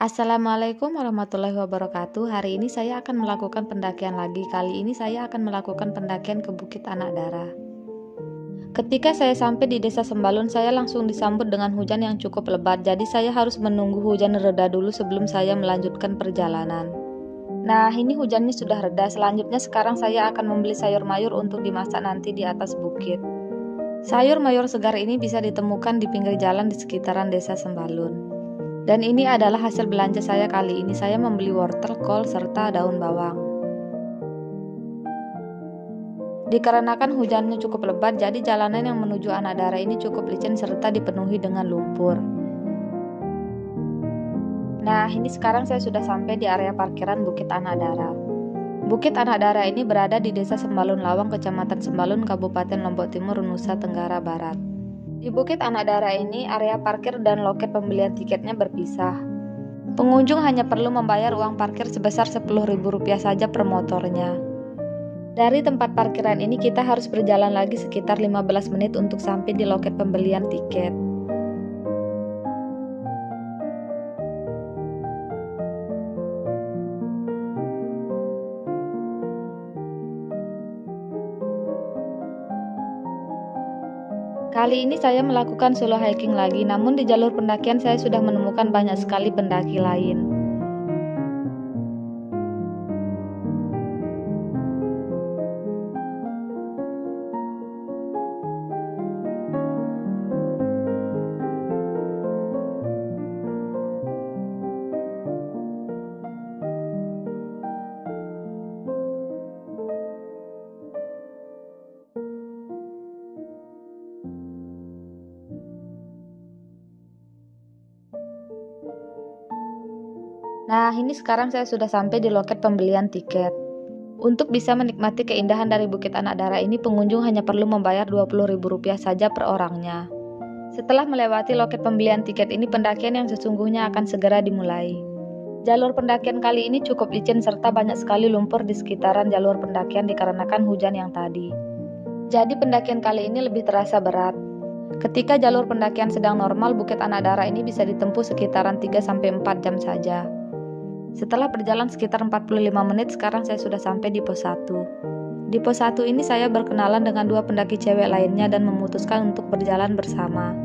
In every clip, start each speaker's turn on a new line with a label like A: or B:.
A: Assalamualaikum warahmatullahi wabarakatuh. Hari ini saya akan melakukan pendakian lagi. Kali ini saya akan melakukan pendakian ke Bukit Anak Dara. Ketika saya sampai di Desa Sembalun, saya langsung disambut dengan hujan yang cukup lebat. Jadi saya harus menunggu hujan reda dulu sebelum saya melanjutkan perjalanan. Nah, ini hujannya sudah reda. Selanjutnya sekarang saya akan membeli sayur mayur untuk dimasak nanti di atas bukit. Sayur mayur segar ini bisa ditemukan di pinggir jalan di sekitaran Desa Sembalun. Dan ini adalah hasil belanja saya kali ini. Saya membeli wortel, kol, serta daun bawang. Dikarenakan hujannya cukup lebat, jadi jalanan yang menuju Anak Dara ini cukup licin serta dipenuhi dengan lumpur. Nah, ini sekarang saya sudah sampai di area parkiran Bukit Anak Dara. Bukit Anak Dara ini berada di Desa Sembalun Lawang, Kecamatan Sembalun, Kabupaten Lombok Timur, Nusa Tenggara Barat. Di Bukit Anak Dara ini, area parkir dan loket pembelian tiketnya berpisah. Pengunjung hanya perlu membayar uang parkir sebesar Rp10.000 saja per motornya. Dari tempat parkiran ini kita harus berjalan lagi sekitar 15 menit untuk sampai di loket pembelian tiket. Kali ini saya melakukan solo hiking lagi, namun di jalur pendakian saya sudah menemukan banyak sekali pendaki lain. Nah, ini sekarang saya sudah sampai di loket pembelian tiket. Untuk bisa menikmati keindahan dari Bukit Anak Dara ini, pengunjung hanya perlu membayar Rp20.000 saja per orangnya. Setelah melewati loket pembelian tiket ini, pendakian yang sesungguhnya akan segera dimulai. Jalur pendakian kali ini cukup licin serta banyak sekali lumpur di sekitaran jalur pendakian dikarenakan hujan yang tadi. Jadi pendakian kali ini lebih terasa berat. Ketika jalur pendakian sedang normal, Bukit Anak Dara ini bisa ditempuh sekitaran 3-4 jam saja. Setelah berjalan sekitar 45 menit, sekarang saya sudah sampai di pos 1. Di pos 1 ini saya berkenalan dengan dua pendaki cewek lainnya dan memutuskan untuk berjalan bersama.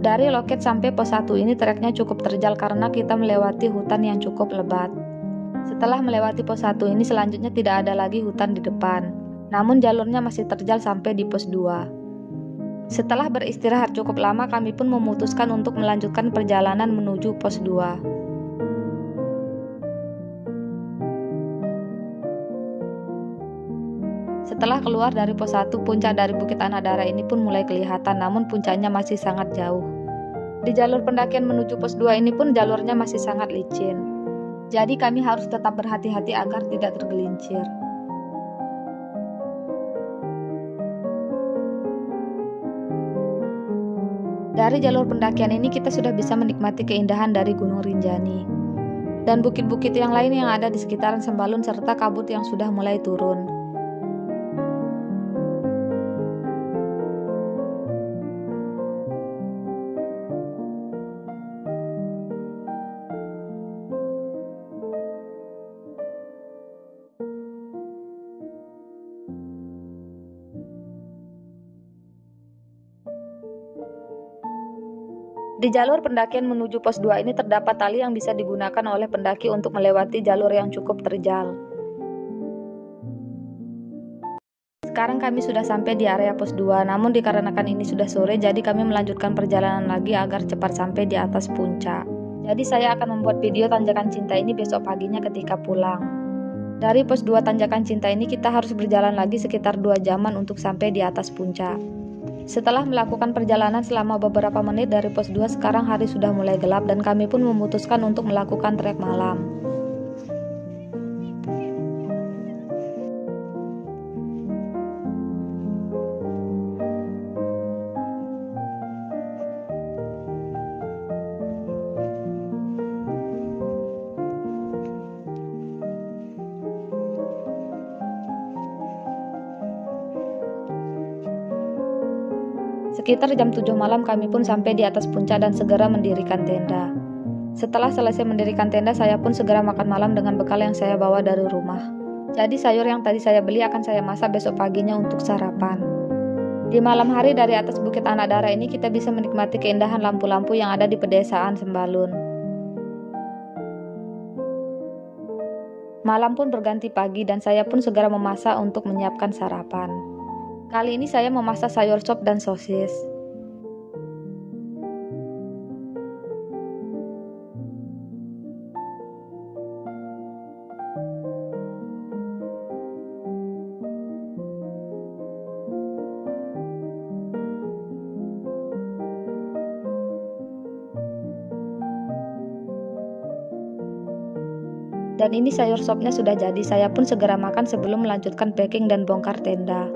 A: Dari loket sampai pos 1 ini treknya cukup terjal karena kita melewati hutan yang cukup lebat. Setelah melewati pos 1 ini selanjutnya tidak ada lagi hutan di depan. Namun jalurnya masih terjal sampai di pos 2. Setelah beristirahat cukup lama, kami pun memutuskan untuk melanjutkan perjalanan menuju pos 2. Setelah keluar dari pos 1, puncak dari Bukit Anak Dara ini pun mulai kelihatan, namun puncaknya masih sangat jauh. Di jalur pendakian menuju pos 2 ini pun jalurnya masih sangat licin. Jadi kami harus tetap berhati-hati agar tidak tergelincir. Dari jalur pendakian ini kita sudah bisa menikmati keindahan dari Gunung Rinjani dan bukit-bukit yang lain yang ada di sekitaran Sembalun serta kabut yang sudah mulai turun. Di jalur pendakian menuju pos 2 ini terdapat tali yang bisa digunakan oleh pendaki untuk melewati jalur yang cukup terjal. Sekarang kami sudah sampai di area pos 2, namun dikarenakan ini sudah sore, jadi kami melanjutkan perjalanan lagi agar cepat sampai di atas puncak. Jadi saya akan membuat video tanjakan cinta ini besok paginya ketika pulang. Dari pos 2 tanjakan cinta ini kita harus berjalan lagi sekitar 2 jaman untuk sampai di atas puncak. Setelah melakukan perjalanan selama beberapa menit dari pos 2, sekarang hari sudah mulai gelap dan kami pun memutuskan untuk melakukan trek malam. Sekitar jam 7 malam kami pun sampai di atas puncak dan segera mendirikan tenda. Setelah selesai mendirikan tenda, saya pun segera makan malam dengan bekal yang saya bawa dari rumah. Jadi sayur yang tadi saya beli akan saya masak besok paginya untuk sarapan. Di malam hari dari atas Bukit Anak Dara ini kita bisa menikmati keindahan lampu-lampu yang ada di pedesaan Sembalun. Malam pun berganti pagi dan saya pun segera memasak untuk menyiapkan sarapan. Kali ini saya memasak sayur sop dan sosis. Dan ini sayur sopnya sudah jadi, saya pun segera makan sebelum melanjutkan packing dan bongkar tenda.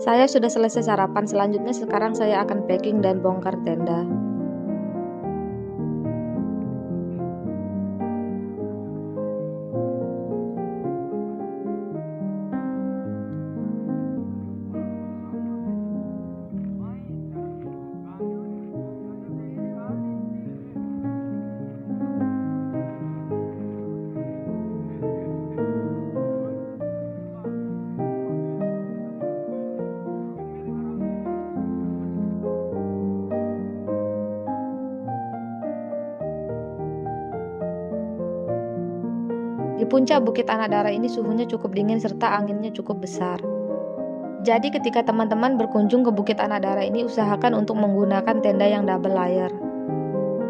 A: Saya sudah selesai sarapan, selanjutnya sekarang saya akan packing dan bongkar tenda. Di puncak Bukit Anak Dara ini suhunya cukup dingin serta anginnya cukup besar. Jadi ketika teman-teman berkunjung ke Bukit Anak Dara ini, usahakan untuk menggunakan tenda yang double layer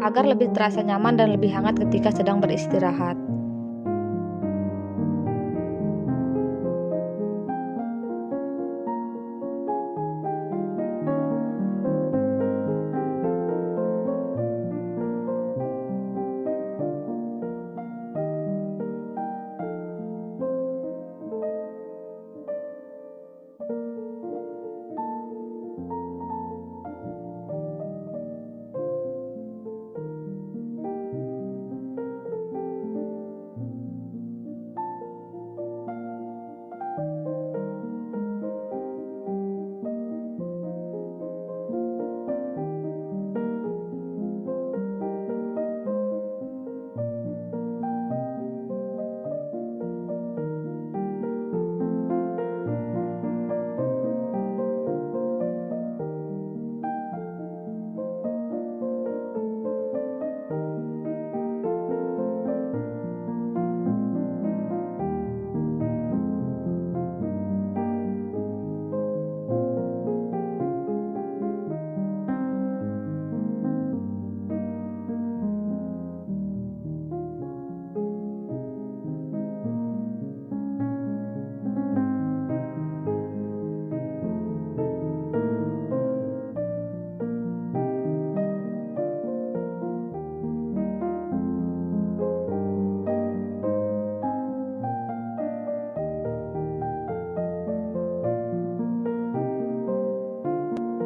A: agar lebih terasa nyaman dan lebih hangat ketika sedang beristirahat.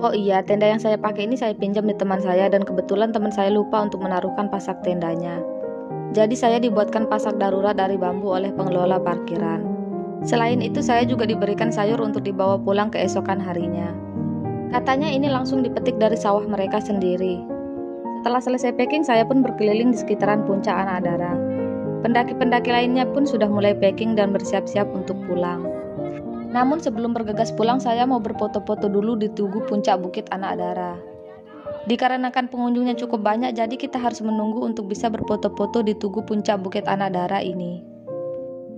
A: Oh iya, tenda yang saya pakai ini saya pinjam di teman saya dan kebetulan teman saya lupa untuk menaruhkan pasak tendanya. Jadi saya dibuatkan pasak darurat dari bambu oleh pengelola parkiran. Selain itu saya juga diberikan sayur untuk dibawa pulang keesokan harinya. Katanya ini langsung dipetik dari sawah mereka sendiri. Setelah selesai packing, saya pun berkeliling di sekitaran puncak Anak Dara. Pendaki-pendaki lainnya pun sudah mulai packing dan bersiap-siap untuk pulang. Namun sebelum bergegas pulang, saya mau berfoto-foto dulu di Tugu Puncak Bukit Anak Dara. Dikarenakan pengunjungnya cukup banyak, jadi kita harus menunggu untuk bisa berfoto-foto di Tugu Puncak Bukit Anak Dara ini.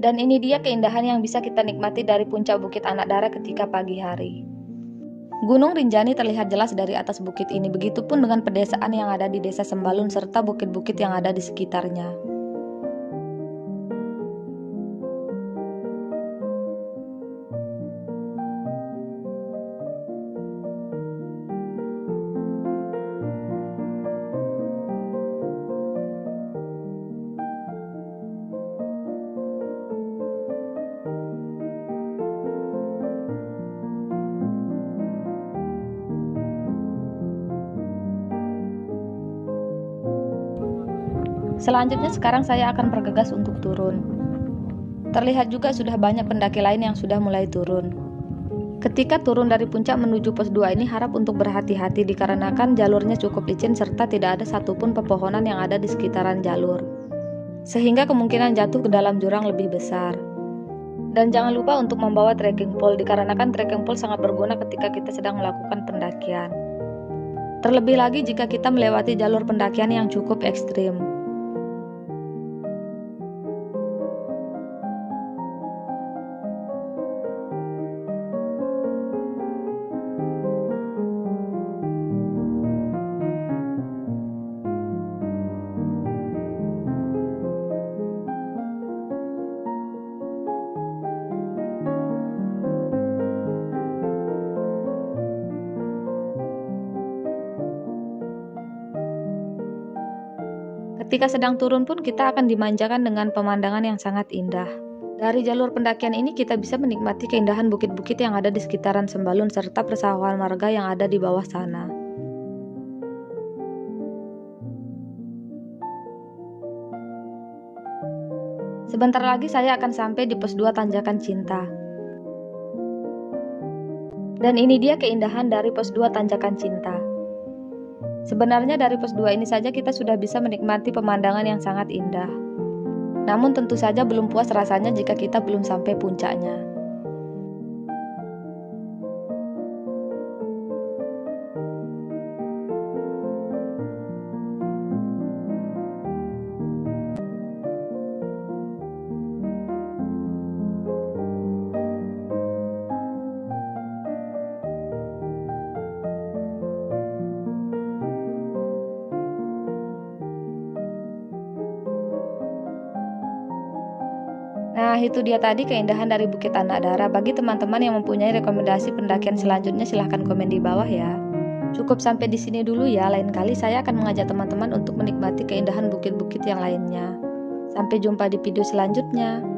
A: Dan ini dia keindahan yang bisa kita nikmati dari puncak Bukit Anak Dara ketika pagi hari. Gunung Rinjani terlihat jelas dari atas bukit ini, begitupun dengan pedesaan yang ada di Desa Sembalun serta bukit-bukit yang ada di sekitarnya. Selanjutnya sekarang saya akan bergegas untuk turun. Terlihat juga sudah banyak pendaki lain yang sudah mulai turun. Ketika turun dari puncak menuju pos 2 ini harap untuk berhati-hati dikarenakan jalurnya cukup licin serta tidak ada satupun pepohonan yang ada di sekitaran jalur, sehingga kemungkinan jatuh ke dalam jurang lebih besar. Dan jangan lupa untuk membawa trekking pole dikarenakan trekking pole sangat berguna ketika kita sedang melakukan pendakian. Terlebih lagi jika kita melewati jalur pendakian yang cukup ekstrim. Ketika sedang turun pun kita akan dimanjakan dengan pemandangan yang sangat indah. Dari jalur pendakian ini kita bisa menikmati keindahan bukit-bukit yang ada di sekitaran Sembalun serta persawahan warga yang ada di bawah sana. Sebentar lagi saya akan sampai di pos 2 Tanjakan Cinta. Dan ini dia keindahan dari pos 2 Tanjakan Cinta. Sebenarnya dari pos 2 ini saja kita sudah bisa menikmati pemandangan yang sangat indah. Namun tentu saja belum puas rasanya jika kita belum sampai puncaknya. Nah, itu dia tadi keindahan dari Bukit Anak Dara. Bagi teman-teman yang mempunyai rekomendasi pendakian selanjutnya, silahkan komen di bawah ya. Cukup sampai di sini dulu ya, lain kali saya akan mengajak teman-teman untuk menikmati keindahan bukit-bukit yang lainnya. Sampai jumpa di video selanjutnya.